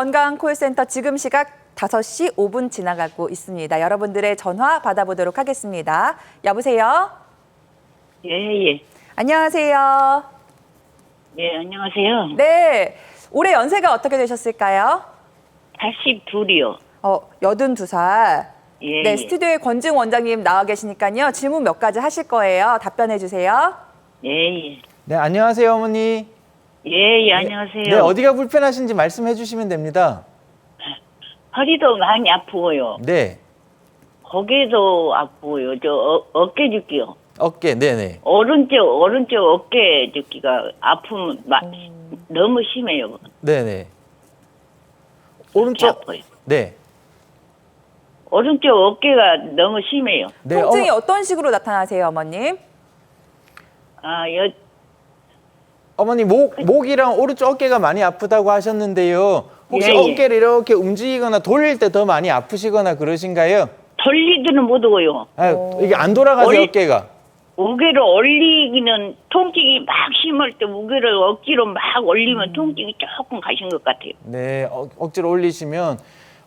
건강 콜센터 지금 시각 5시 5분 지나가고 있습니다. 여러분들의 전화 받아보도록 하겠습니다. 여보세요? 예. 안녕하세요. 예, 안녕하세요. 네, 올해 연세가 어떻게 되셨을까요? 82이요. 82살. 예, 네, 예. 스튜디오에 권증 원장님 나와 계시니까요. 질문 몇 가지 하실 거예요. 답변해 주세요. 예. 네, 안녕하세요, 어머니. 예, 안녕하세요. 네, 어디가 불편하신지 말씀해 주시면 됩니다. 허리도 많이 아프고요. 네, 고개도 아프고요. 어깨 죽기요. 어깨, 네네. 오른쪽 어깨 죽기가 아프면 너무 심해요. 네네. 그렇게 오른쪽, 아파요. 네. 오른쪽 어깨가 너무 심해요. 네, 통증이 어떤 식으로 나타나세요, 어머님? 어머니, 목이랑 오른쪽 어깨가 많이 아프다고 하셨는데요. 혹시 예, 예. 어깨를 이렇게 움직이거나 돌릴 때 더 많이 아프시거나 그러신가요? 돌리지는 못하고요. 이게 안 돌아가세요, 어깨가? 무게를 올리기는 통증이 막 심할 때 무게를 억지로 막 올리면 통증이 조금 가신 것 같아요. 네, 억지로 올리시면.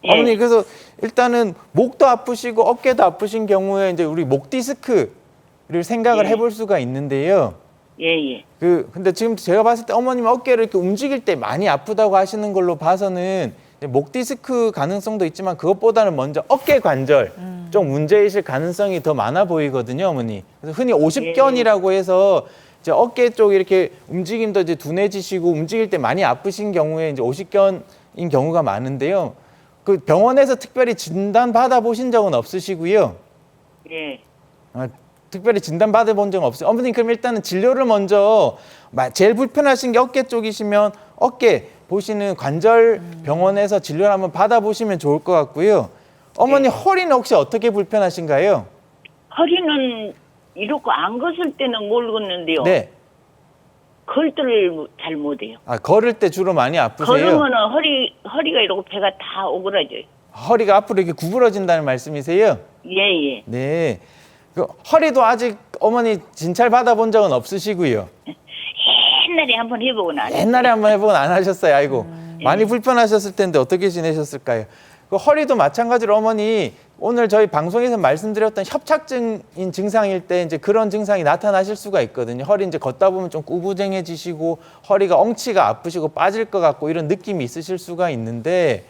예. 어머니, 그래서 일단은 목도 아프시고 어깨도 아프신 경우에 이제 우리 목 디스크를 생각을 예. 해볼 수가 있는데요. 예. 근데 지금 제가 봤을 때 어머님 어깨를 이렇게 움직일 때 많이 아프다고 하시는 걸로 봐서는 목 디스크 가능성도 있지만 그것보다는 먼저 어깨 관절 좀 문제이실 가능성이 더 많아 보이거든요, 어머니. 그래서 흔히 오십견이라고 해서 이제 어깨 쪽 이렇게 움직임도 이제 둔해지시고 움직일 때 많이 아프신 경우에 이제 오십견인 경우가 많은데요. 그 병원에서 특별히 진단 받아보신 적은 없으시고요. 예. 특별히 진단 받아본 적은 없어요. 어머님, 그럼 일단은 진료를 먼저 제일 불편하신 게 어깨 쪽이시면 어깨 보시는 관절 병원에서 진료를 한번 받아보시면 좋을 것 같고요. 어머니, 허리는 혹시 어떻게 불편하신가요? 허리는 이렇게 안 걷을 때는 모르겠는데요. 네. 걸 때를 잘 못해요. 걸을 때 주로 많이 아프세요? 걸으면은 허리가 이렇게 배가 다 오그라져요. 허리가 앞으로 이렇게 구부러진다는 말씀이세요? 예. 네. 그 허리도 아직 어머니 진찰 받아본 적은 없으시고요. 옛날에 한번 해보고 나서. 옛날에 한번 해보고 안 하셨어요. 아이고. 많이 불편하셨을 텐데 어떻게 지내셨을까요? 그 허리도 마찬가지로 어머니, 오늘 저희 방송에서 말씀드렸던 협착증인 증상일 때 이제 그런 증상이 나타나실 수가 있거든요. 허리 이제 걷다 보면 좀 구부정해지시고 허리가 엉치가 아프시고 빠질 것 같고 이런 느낌이 있으실 수가 있는데,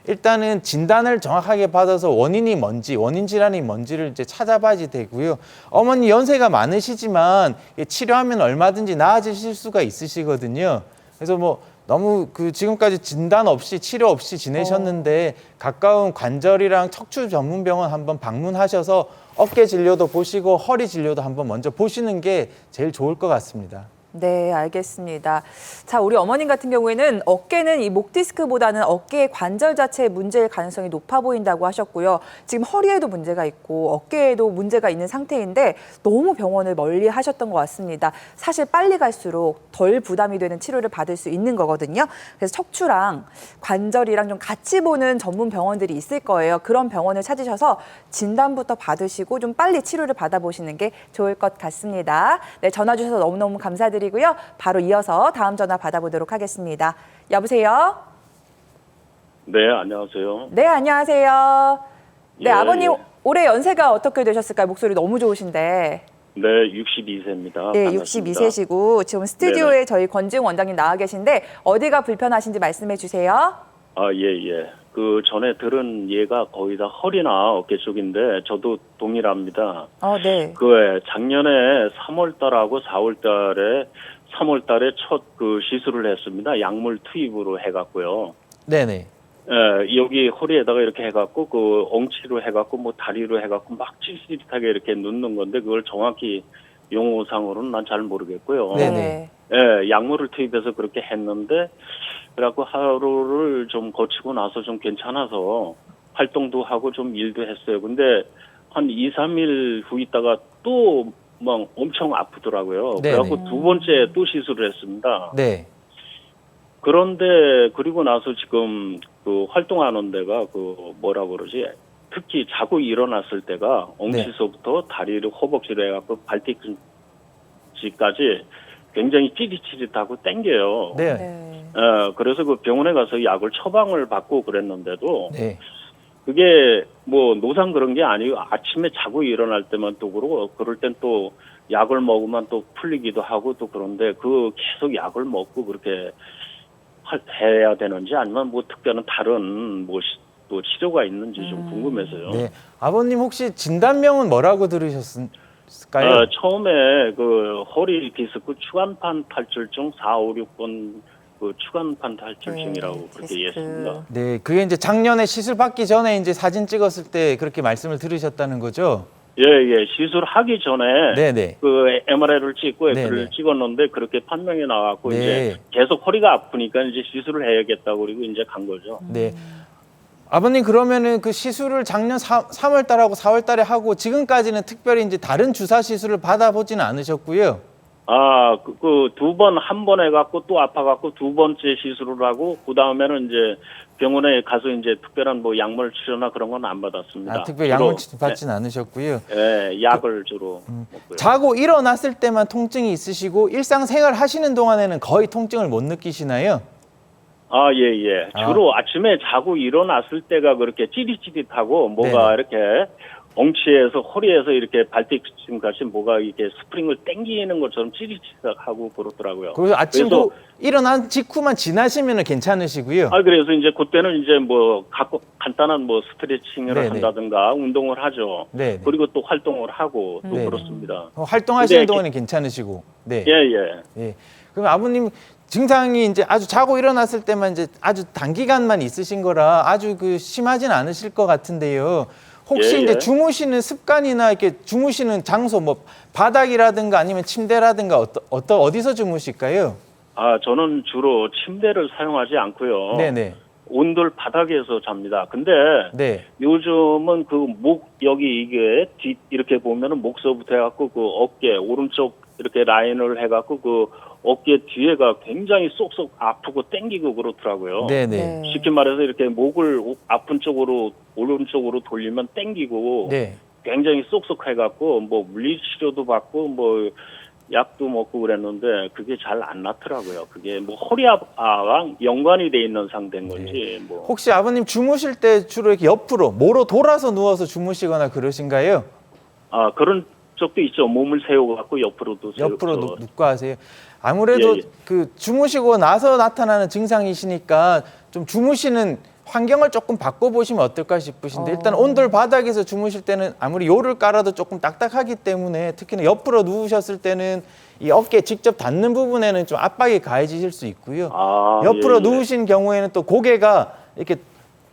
일단은 진단을 정확하게 받아서 원인이 뭔지, 원인 질환이 뭔지를 이제 찾아봐야 되고요. 어머니 연세가 많으시지만 치료하면 얼마든지 나아지실 수가 있으시거든요. 그래서 뭐 너무 지금까지 진단 없이 치료 없이 지내셨는데 가까운 관절이랑 척추 전문 병원 한번 방문하셔서 어깨 진료도 보시고 허리 진료도 한번 먼저 보시는 게 제일 좋을 것 같습니다. 네, 알겠습니다. 자, 우리 어머님 같은 경우에는 어깨는 이 목 디스크보다는 어깨의 관절 자체의 문제일 가능성이 높아 보인다고 하셨고요. 지금 허리에도 문제가 있고 어깨에도 문제가 있는 상태인데 너무 병원을 멀리 하셨던 것 같습니다. 사실 빨리 갈수록 덜 부담이 되는 치료를 받을 수 있는 거거든요. 그래서 척추랑 관절이랑 좀 같이 보는 전문 병원들이 있을 거예요. 그런 병원을 찾으셔서 진단부터 받으시고 좀 빨리 치료를 받아보시는 게 좋을 것 같습니다. 네, 전화 주셔서 너무너무 감사드리고요. 바로 이어서 다음 전화 받아보도록 하겠습니다. 여보세요? 네, 안녕하세요. 네, 안녕하세요. 네, 예, 아버님 예. 올해 연세가 어떻게 되셨을까요? 목소리 너무 좋으신데. 네, 62세입니다. 네, 반갑습니다. 62세시고 지금 스튜디오에 네네. 저희 권지웅 원장님 나와 계신데 어디가 불편하신지 말씀해 주세요. 예. 그 전에 들은 예가 거의 다 허리나 어깨 쪽인데 저도 동일합니다. 네. 작년에 3월 달하고 4월 달에 3월 달에 첫 시술을 했습니다. 약물 투입으로 해갖고요. 네네. 여기 허리에다가 이렇게 해갖고 엉치로 해갖고 뭐 다리로 해갖고 막 찌릿찌릿하게 이렇게 눕는 건데 그걸 정확히 용어상으로는 난 잘 모르겠고요. 네네. 약물을 투입해서 그렇게 했는데 그래갖고 하루를 좀 거치고 나서 좀 괜찮아서 활동도 하고 좀 일도 했어요. 근데 한 2, 3일 후 있다가 또 막 엄청 아프더라고요. 네네. 그래갖고 두 번째 또 시술을 했습니다. 네. 그런데 그리고 나서 지금 활동하는 데가 뭐라 그러지? 특히 자고 일어났을 때가 엉치서부터 다리를 허벅지로 해갖고 발뒤꿈치까지 굉장히 찌릿찌릿하고 땡겨요. 네. 네. 그래서 그 병원에 가서 약을 처방을 받고 그랬는데도 네. 그게 뭐 노상 그런 게 아니고 아침에 자고 일어날 때만 또 그러고 그럴 땐 또 약을 먹으면 또 풀리기도 하고 또 그런데 그 계속 약을 먹고 그렇게 해야 되는지 아니면 뭐 특별한 다른 뭐 또 치료가 있는지 좀 궁금해서요. 네. 아버님 혹시 진단명은 뭐라고 들으셨을까요? 처음에 그 허리 디스크 추간판 탈출증 456번 그 추간판 탈출증이라고 네, 그렇게 디스크. 이해했습니다. 네, 그게 이제 작년에 시술 받기 전에 이제 사진 찍었을 때 그렇게 말씀을 들으셨다는 거죠? 예, 시술하기 전에 네네. 그 MRI를 찍고 네네. 엑스를 찍었는데 그렇게 판명이 나왔고 네. 이제 계속 허리가 아프니까 이제 시술을 해야겠다고 그리고 이제 간 거죠. 네. 아버님 그러면은 그 시술을 작년 3월 달하고 4월 달에 하고 지금까지는 특별히 이제 다른 주사 시술을 받아보지는 않으셨고요. 그 두 번 한 번 해갖고 또 아파갖고 두 번째 시술을 하고 그 다음에는 이제 병원에 가서 이제 특별한 뭐 약물 치료나 그런 건 안 받았습니다. 특별히 주로, 약물 받지는 않으셨고요. 약을 주로 먹고요. 자고 일어났을 때만 통증이 있으시고 일상생활 하시는 동안에는 거의 통증을 못 느끼시나요? 예. 주로 아침에 자고 일어났을 때가 그렇게 찌릿찌릿하고 뭐가 네네. 이렇게 엉치에서 허리에서 이렇게 발뒤꿈 같이 뭐가 이렇게 스프링을 당기는 것처럼 찌릿찌릿하고 그렇더라고요. 그래서 아침도 일어난 직후만 지나시면 괜찮으시고요. 그래서 이제 그때는 이제 뭐 간단한 뭐 스트레칭을 네네. 한다든가 운동을 하죠. 네네. 그리고 또 활동을 하고 또 네네. 그렇습니다. 활동하시는 근데 동안은 괜찮으시고. 네. 예. 그럼 아버님 증상이 이제 아주 자고 일어났을 때만 이제 아주 단기간만 있으신 거라 아주 그 심하진 않으실 것 같은데요. 혹시 예. 이제 주무시는 습관이나 이렇게 주무시는 장소 뭐 바닥이라든가 아니면 침대라든가 어디서 주무실까요? 저는 주로 침대를 사용하지 않고요. 네네. 온돌 바닥에서 잡니다. 근데 네. 요즘은 그 여기 이게 이렇게 보면은 목서부터 해갖고 그 어깨 오른쪽 이렇게 라인을 해갖고 그 어깨 뒤에가 굉장히 쏙쏙 아프고 땡기고 그렇더라고요. 네네. 쉽게 말해서 이렇게 목을 아픈 쪽으로 오른쪽으로 돌리면 땡기고 네. 굉장히 쏙쏙 해갖고 뭐 물리치료도 받고 뭐 약도 먹고 그랬는데 그게 잘 안 낫더라고요. 그게 뭐 허리아랑 연관이 돼 있는 상태인 건지 뭐. 혹시 아버님 주무실 때 주로 이렇게 옆으로 모로 돌아서 누워서 주무시거나 그러신가요? 그런 적도 있죠. 몸을 세워갖고 옆으로도 옆으로 세워서. 눕고 하세요. 아무래도 예. 그 주무시고 나서 나타나는 증상이시니까 좀 주무시는 환경을 조금 바꿔보시면 어떨까 싶으신데 일단 온돌 바닥에서 주무실 때는 아무리 요를 깔아도 조금 딱딱하기 때문에 특히나 옆으로 누우셨을 때는 이 어깨에 직접 닿는 부분에는 좀 압박이 가해지실 수 있고요. 옆으로 예. 누우신 경우에는 또 고개가 이렇게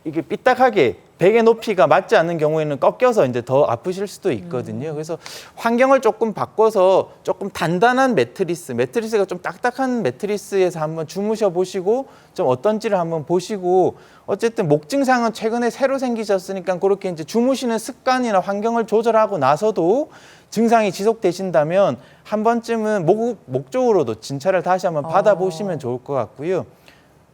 삐딱하게 베개 높이가 맞지 않는 경우에는 꺾여서 이제 더 아프실 수도 있거든요. 그래서 환경을 조금 바꿔서 조금 단단한 매트리스가 좀 딱딱한 매트리스에서 한번 주무셔 보시고 좀 어떤지를 한번 보시고 어쨌든 목 증상은 최근에 새로 생기셨으니까 그렇게 이제 주무시는 습관이나 환경을 조절하고 나서도 증상이 지속되신다면 한 번쯤은 목 쪽으로도 진찰을 다시 한번 받아보시면 좋을 것 같고요.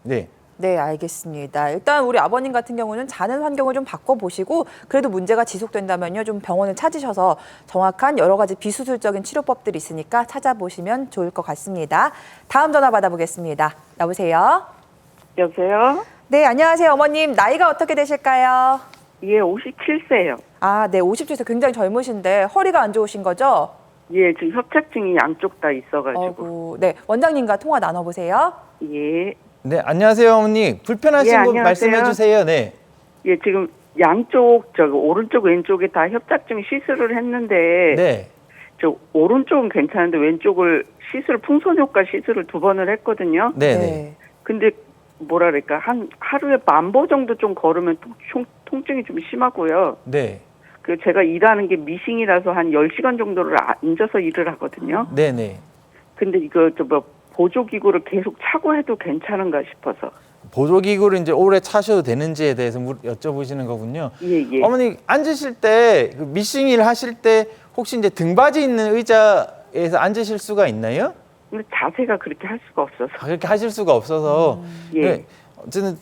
네. 네, 알겠습니다. 일단 우리 아버님 같은 경우는 자는 환경을 좀 바꿔보시고 그래도 문제가 지속된다면요, 좀 병원을 찾으셔서 정확한 여러 가지 비수술적인 치료법들이 있으니까 찾아보시면 좋을 것 같습니다. 다음 전화 받아보겠습니다. 여보세요? 여보세요? 네, 안녕하세요, 어머님. 나이가 어떻게 되실까요? 예, 57세요. 네, 50세에서 굉장히 젊으신데 허리가 안 좋으신 거죠? 예, 지금 협착증이 양쪽 다 있어가지고. 네, 원장님과 통화 나눠보세요. 예. 네, 안녕하세요, 어머니. 불편하신 예, 거 안녕하세요. 말씀해 주세요. 네. 예, 지금 양쪽, 오른쪽, 왼쪽에 다 협착증 시술을 했는데, 네. 저 오른쪽은 괜찮은데 왼쪽을 풍선 효과 시술을 2번을 했거든요. 네, 네. 근데 뭐랄까, 하루에 10,000보 정도 좀 걸으면 통증이 좀 심하고요. 네. 그 제가 일하는 게 미싱이라서 한 10시간 정도를 앉아서 일을 하거든요. 네, 네. 근데 이거 보조기구를 계속 차고 해도 괜찮은가 싶어서. 보조기구를 이제 오래 차셔도 되는지에 대해서 여쭤보시는 거군요. 예. 어머니 앉으실 때 그 미싱일 하실 때 혹시 이제 등받이 있는 의자에서 앉으실 수가 있나요? 근데 자세가 그렇게 할 수가 없어서. 그렇게 하실 수가 없어서. 예. 네. 어쨌든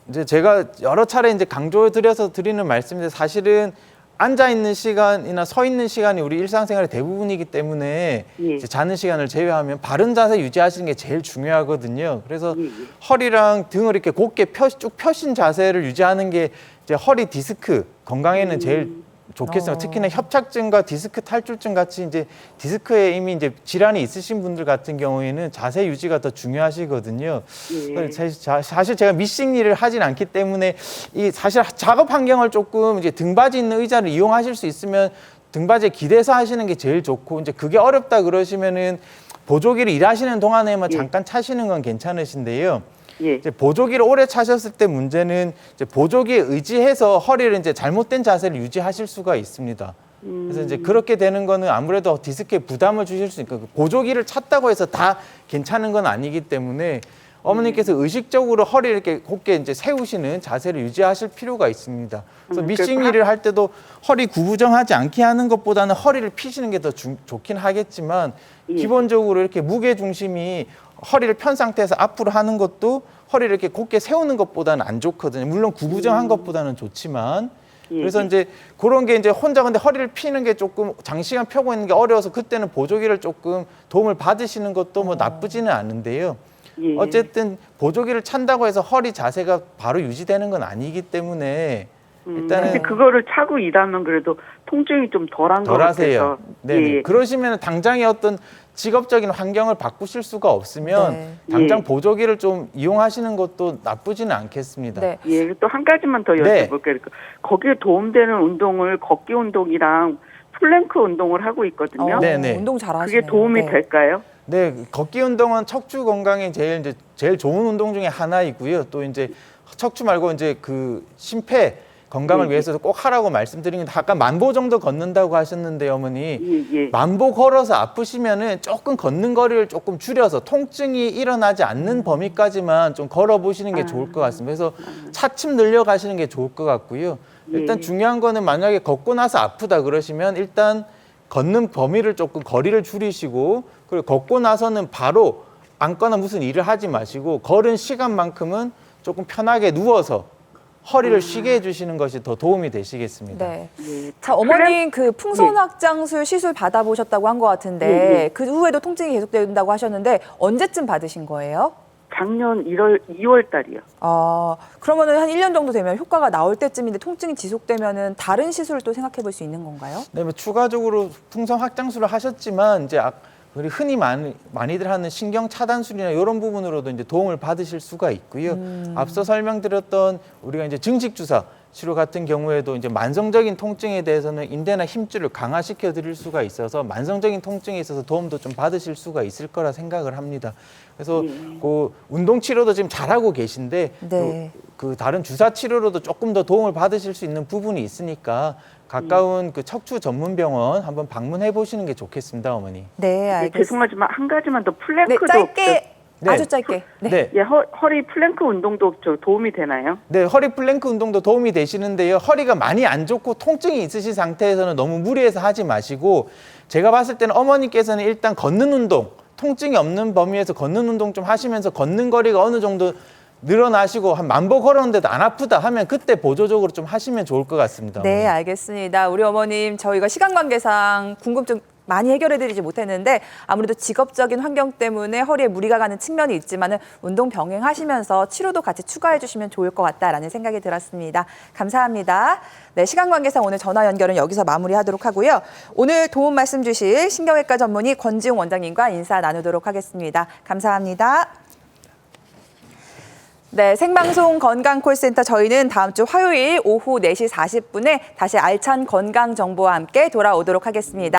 이제 제가 여러 차례 이제 강조드려서 드리는 말씀인데 사실은 앉아 있는 시간이나 서 있는 시간이 우리 일상생활의 대부분이기 때문에 예. 이제 자는 시간을 제외하면 바른 자세 유지하시는 게 제일 중요하거든요. 그래서 예. 허리랑 등을 이렇게 곧게 쭉 펴신 자세를 유지하는 게 이제 허리 디스크 건강에는 제일 좋겠어요. 특히나 협착증과 디스크 탈출증 같이 이제 디스크에 이미 이제 질환이 있으신 분들 같은 경우에는 자세 유지가 더 중요하시거든요. 예. 사실 제가 미싱 일을 하진 않기 때문에 이 사실 작업 환경을 조금 이제 등받이 있는 의자를 이용하실 수 있으면 등받이에 기대서 하시는 게 제일 좋고 이제 그게 어렵다 그러시면은 보조기를 일하시는 동안에만 예. 잠깐 차시는 건 괜찮으신데요. 예. 이제 보조기를 오래 차셨을 때 문제는 이제 보조기에 의지해서 허리를 이제 잘못된 자세를 유지하실 수가 있습니다. 그래서 이제 그렇게 되는 거는 아무래도 디스크에 부담을 주실 수 있고 보조기를 찼다고 해서 다 괜찮은 건 아니기 때문에 어머니께서 의식적으로 허리를 이렇게 곧게 이제 세우시는 자세를 유지하실 필요가 있습니다. 그래서 미싱 일을 할 때도 허리 구부정하지 않게 하는 것보다는 허리를 피시는 게 더 좋긴 하겠지만 예. 기본적으로 이렇게 무게 중심이 허리를 편 상태에서 앞으로 하는 것도 허리를 이렇게 곧게 세우는 것보다는 안 좋거든요. 물론 구부정한 것보다는 좋지만 예. 그래서 이제 그런 게 이제 혼자 근데 허리를 피는 게 조금 장시간 펴고 있는 게 어려워서 그때는 보조기를 조금 도움을 받으시는 것도 뭐 나쁘지는 않은데요. 예. 어쨌든 보조기를 찬다고 해서 허리 자세가 바로 유지되는 건 아니기 때문에 일단은 근데 그거를 차고 일하면 그래도 통증이 좀 덜한 것 덜 하세요. 같아서. 네. 예. 그러시면 당장의 어떤 직업적인 환경을 바꾸실 수가 없으면 네. 당장 예. 보조기를 좀 이용하시는 것도 나쁘지는 않겠습니다. 네. 예, 또 한 가지만 더 네. 여쭤볼게요. 거기에 도움되는 운동을 걷기 운동이랑 플랭크 운동을 하고 있거든요. 네네. 운동 잘하시네요. 그게 도움이 네. 될까요? 네, 걷기 운동은 척추 건강에 제일 좋은 운동 중에 하나이고요. 또 이제 척추 말고 이제 그 심폐 건강을 예. 위해서도 꼭 하라고 말씀드린 게 아까 10,000보 정도 걷는다고 하셨는데요, 어머니. 예, 예. 10,000보 걸어서 아프시면은 조금 걷는 거리를 조금 줄여서 통증이 일어나지 않는 범위까지만 좀 걸어 보시는 게 좋을 것 같습니다. 그래서 차츰 늘려가시는 게 좋을 것 같고요. 일단 예. 중요한 거는 만약에 걷고 나서 아프다 그러시면 일단 걷는 범위를 조금 거리를 줄이시고 그리고 걷고 나서는 바로 앉거나 무슨 일을 하지 마시고 걸은 시간만큼은 조금 편하게 누워서 허리를 쉬게 해주시는 것이 더 도움이 되시겠습니다. 네. 예. 자, 어머님 그 풍선 확장술 시술 받아보셨다고 한 것 같은데 예. 그 후에도 통증이 계속된다고 하셨는데 언제쯤 받으신 거예요? 작년 2월 달이요. 그러면은 한 1년 정도 되면 효과가 나올 때쯤인데 통증이 지속되면은 다른 시술을 또 생각해 볼 수 있는 건가요? 네, 뭐 추가적으로 풍선 확장술을 하셨지만 이제 우리 흔히 많이들 하는 신경 차단술이나 이런 부분으로도 이제 도움을 받으실 수가 있고요. 앞서 설명드렸던 우리가 이제 증식 주사 치료 같은 경우에도 이제 만성적인 통증에 대해서는 인대나 힘줄을 강화시켜 드릴 수가 있어서 만성적인 통증에 있어서 도움도 좀 받으실 수가 있을 거라 생각을 합니다. 그래서 그 운동 치료도 지금 잘하고 계신데 네. 그 다른 주사 치료로도 조금 더 도움을 받으실 수 있는 부분이 있으니까 가까운 그 척추 전문 병원 한번 방문해 보시는 게 좋겠습니다, 어머니. 네, 예, 알겠습니다. 죄송하지만 한 가지만 더 네, 플랭크도 짧게 네. 아주 짧게. 네. 네. 예, 허리 플랭크 운동도 도움이 되나요? 네, 허리 플랭크 운동도 도움이 되시는데요. 허리가 많이 안 좋고 통증이 있으신 상태에서는 너무 무리해서 하지 마시고 제가 봤을 때는 어머니께서는 일단 걷는 운동, 통증이 없는 범위에서 걷는 운동 좀 하시면서 걷는 거리가 어느 정도 늘어나시고 한 10,000보 걸었는데도 안 아프다 하면 그때 보조적으로 좀 하시면 좋을 것 같습니다. 네, 어머니. 알겠습니다. 우리 어머님 저희가 시간 관계상 궁금증 많이 해결해드리지 못했는데 아무래도 직업적인 환경 때문에 허리에 무리가 가는 측면이 있지만은 운동 병행하시면서 치료도 같이 추가해 주시면 좋을 것 같다라는 생각이 들었습니다. 감사합니다. 네, 시간 관계상 오늘 전화 연결은 여기서 마무리하도록 하고요. 오늘 도움 말씀 주실 신경외과 전문의 권지웅 원장님과 인사 나누도록 하겠습니다. 감사합니다. 네, 생방송 건강콜센터 저희는 다음 주 화요일 오후 4시 40분에 다시 알찬 건강 정보와 함께 돌아오도록 하겠습니다.